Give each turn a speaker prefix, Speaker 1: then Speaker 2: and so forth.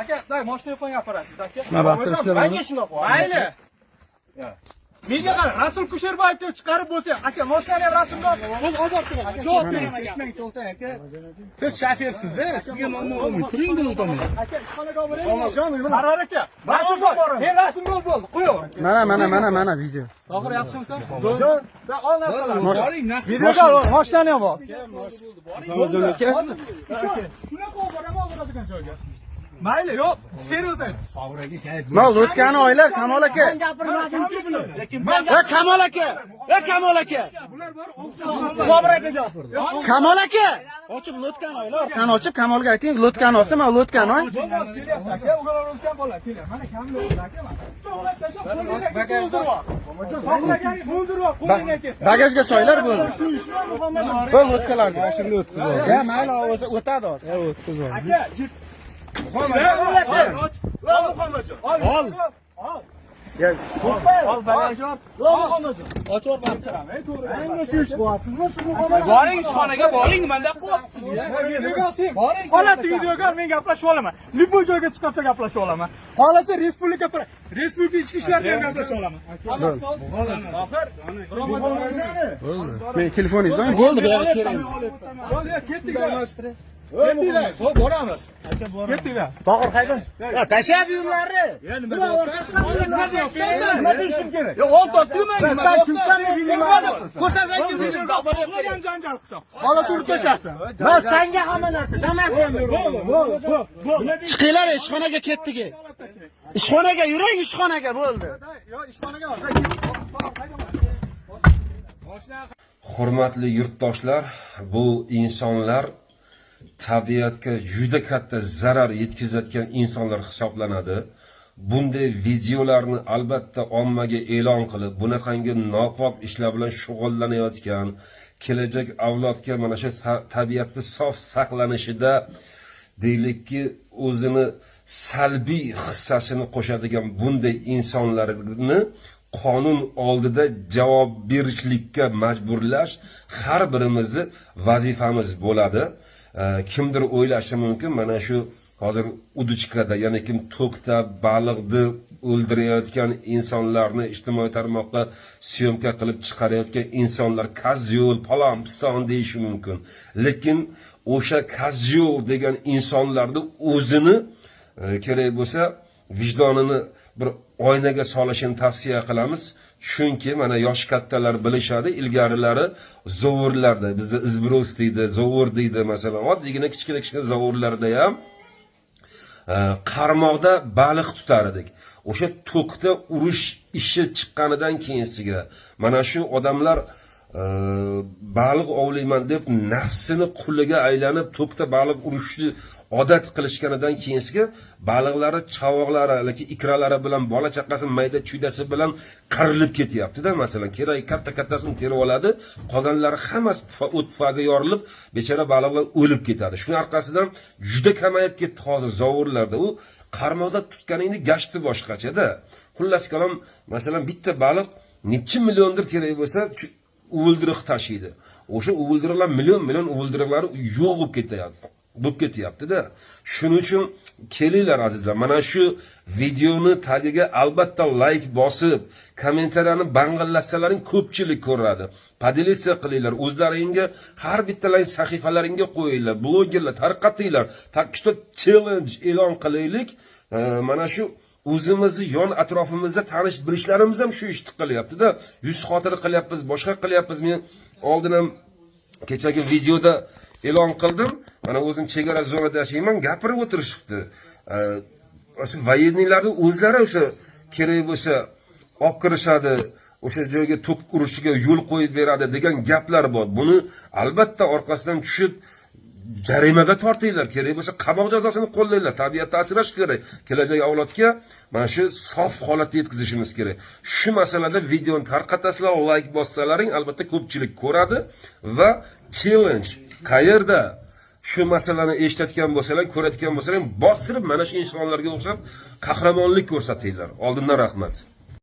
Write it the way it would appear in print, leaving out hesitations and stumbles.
Speaker 1: aka, day mashinaga qo'ying apparatni, aka.
Speaker 2: Nima baqtirishlar?
Speaker 1: Menga shunaqa. Mayli. Menga qara, Rasul Kusherbayevga chiqarib bo'lsa, aka, mashinani ham Rasulga o'z ozod qiling. Javob bering, ketmang, to'xtang, aka.
Speaker 2: Siz shofyorsiz-da, sizga muammo bo'lmaydi. Turing bu tomonga.
Speaker 1: Aka, ishxonaga oling. Qaror aka. Rasulga boring. Men Rasulga bo'ldi, qo'yaver.
Speaker 2: Mana video.
Speaker 1: To'g'ri, yaxshimisan? Jon, ol narsalarni.
Speaker 2: Boring,
Speaker 1: videoga ol, mashinani ham ol.
Speaker 2: Jon aka.
Speaker 1: Shunaqa boradigan joyga. Mayli, yo'q, seriyozdan.
Speaker 2: Mal o'tgani oylar Kamol aka.
Speaker 1: Men gapirmadim-ku buni.
Speaker 2: Kamol aka. Kamol aka.
Speaker 1: Bular bor,
Speaker 2: Sobir aka gapirdi. Kamol aka. Ochib lo'tkan oylar. Qani ochib Kamolga ayting, lo'tkan olsa, men lo'tkan oy.
Speaker 1: Bo'lmaz, kelyapti aka, ular o'zgan bola, kelyapti. Mana kamlar aka, mana. Cho'g'lab tashlab, qo'lingga o'ldirib. Qo'lingga kelsa.
Speaker 2: Bagajga soylar bo'ldi. Bo'l o'tkalarni, ashirga o'tkazib. Ya, mayli, o'zi o'tadi hozir. O'tkazib.
Speaker 1: Aka, Ol.
Speaker 2: Gel.
Speaker 1: Ol bagajni ol. Muhammadjon. Ochib bersaram. Menga shu ish bo'lasizmi siz Muhammadjon?
Speaker 3: Boring ishxonaga boring, menda qilyapsiz.
Speaker 1: Boring. Holatni videoga men gaplashib olaman. Любой joyga chiqarsa gaplashib olaman. Xolasa respublika ichki ishlarga ham gaplashib olaman. Oxir.
Speaker 2: Men telefoningizni oling, bo'ldi, bu yerga kerak.
Speaker 1: Bo'ldi, ketdik. Ketdinglar, xo'p, boramiz. Ketdinglar.
Speaker 2: To'g'ri qayda? Ya, tashab yurlarni.
Speaker 1: Nima deyishim kerak?
Speaker 3: Yo'q, oldi, tilmang.
Speaker 1: Sen kimsan?
Speaker 3: Ko'rsatmayki videoni
Speaker 1: Qolgan janjal qilsam. Bola turib tashasin.
Speaker 2: Men senga hamma narsa damasam
Speaker 1: Bo'ldi.
Speaker 2: Chiqinglar, ishxonaga ketdik. Ishxonaga yuring, ishxonaga bo'ldi.
Speaker 1: Yo, ishxonaga ol.
Speaker 4: Hurmatli yurtdoshlar, bu insonlar tabiatga juda katta zarar yetkazayotgan insonlar hisoblanadi. Bunday videolarni albatta ommaga e'lon qilib, bunaqangi nopok ishlar bilan shug'ullanayotgan, kelajak avlodga mana shu tabiatni sof saqlanishida deylikki o'zini salbiy hissasini qo'shadigan bunday insonlarni qonun oldida javob berishlikka majburlash har birimizni vazifamiz bo'ladi. Kimdir o'ylashi mumkin, mana shu hozir uduchkada, ya'ni kim to'kda baliqni o'ldirayotgan insonlarni ijtimoiy tarmoqqa syomka qilib chiqarayotgan insonlar kazyol, palon, piston deyishi mumkin. Lekin o'sha kazyol degan insonlarni o'zini kerak bo'lsa vijdonini bir oynaga solishini tavsiya qilamiz. Chunki mana yosh kattalar bilishadi, ilgarilari zovurlarda, bizda izbros deydi, zovur deydi, masalan, oddiygina kichkina zovurlarda ham qarmoqda baliq tutar edik. O'sha to'kda urush ishi chiqqanidan keyinsiga mana shu odamlar baliq ovlayman deb nafsini quliga aylanib to'kda baliq urishni odat qilishganidan keyinsiga baliqlari, chavoqlari, lekin ikralari bilan bola chaqasi mayda chuydasi bilan qirilib ketyapti-da, masalan, kerak kattasini terib oladi, qolganlari hammasi o't pufaga yorilib, bechora baliqlar o'lib ketadi. Shuning orqasidan juda kamayib ketdi hozir zovurlarda. U qarmoqda tutganingni gashti boshqacha-da. Xullas kalom, masalan, bitta baliq necha milliondir kerak bo'lsa, o'ldiriq tashiydi. O'sha o'ldiriqlar million o'ldiriqlari yo'q bo'lib ketyapti. Bo'lib ketyapti-da. Shuning uchun kelinglar azizlar, mana shu videoni tagiga albatta like bosib, kommentariyani bang'illasalaring ko'pchilik ko'radi. Podelitsiya qilinglar, o'zlaringga har bittalaring sahifalaringga qo'yinglar, blogerlar tarqatinglar. Takkishda challenge e'lon qilaylik. Mana shu o'zimizni yon atrofimizda tanish bilishlarimiz ham shu ishni qilyapti-da. Yuz xotira qilyapmiz, boshqa qilyapmiz. Men oldin ham kechagi videoda e'lon qildim. Mana o'zim chegara zonada yashayman, gapirib o'tirishibdi. O'sha voyeniylarning o'zlari o'sha kerak bo'lsa olib kirishadi, o'sha joyga to'k urishiga yo'l qo'yib beradi degan gaplar bor. Buni albatta orqasidan tushib jarimaga tortinglar, kerak bo'lsa qamoq jazosini qo'llaylar. Tabiatni asrash kerak. Kelajak avlodga mana shu sof holatga yetkazishimiz kerak. Shu masalada videoni tarqatasizlar, like bossalaring albatta ko'pchilik ko'radi va challenge qayerda shu masalani eshitayotgan bo'lsalar, ko'rayotgan bo'lsalar, bostirib mana shu insonlarga o'xshab qahramonlik ko'rsatinglar. Oldindan rahmat.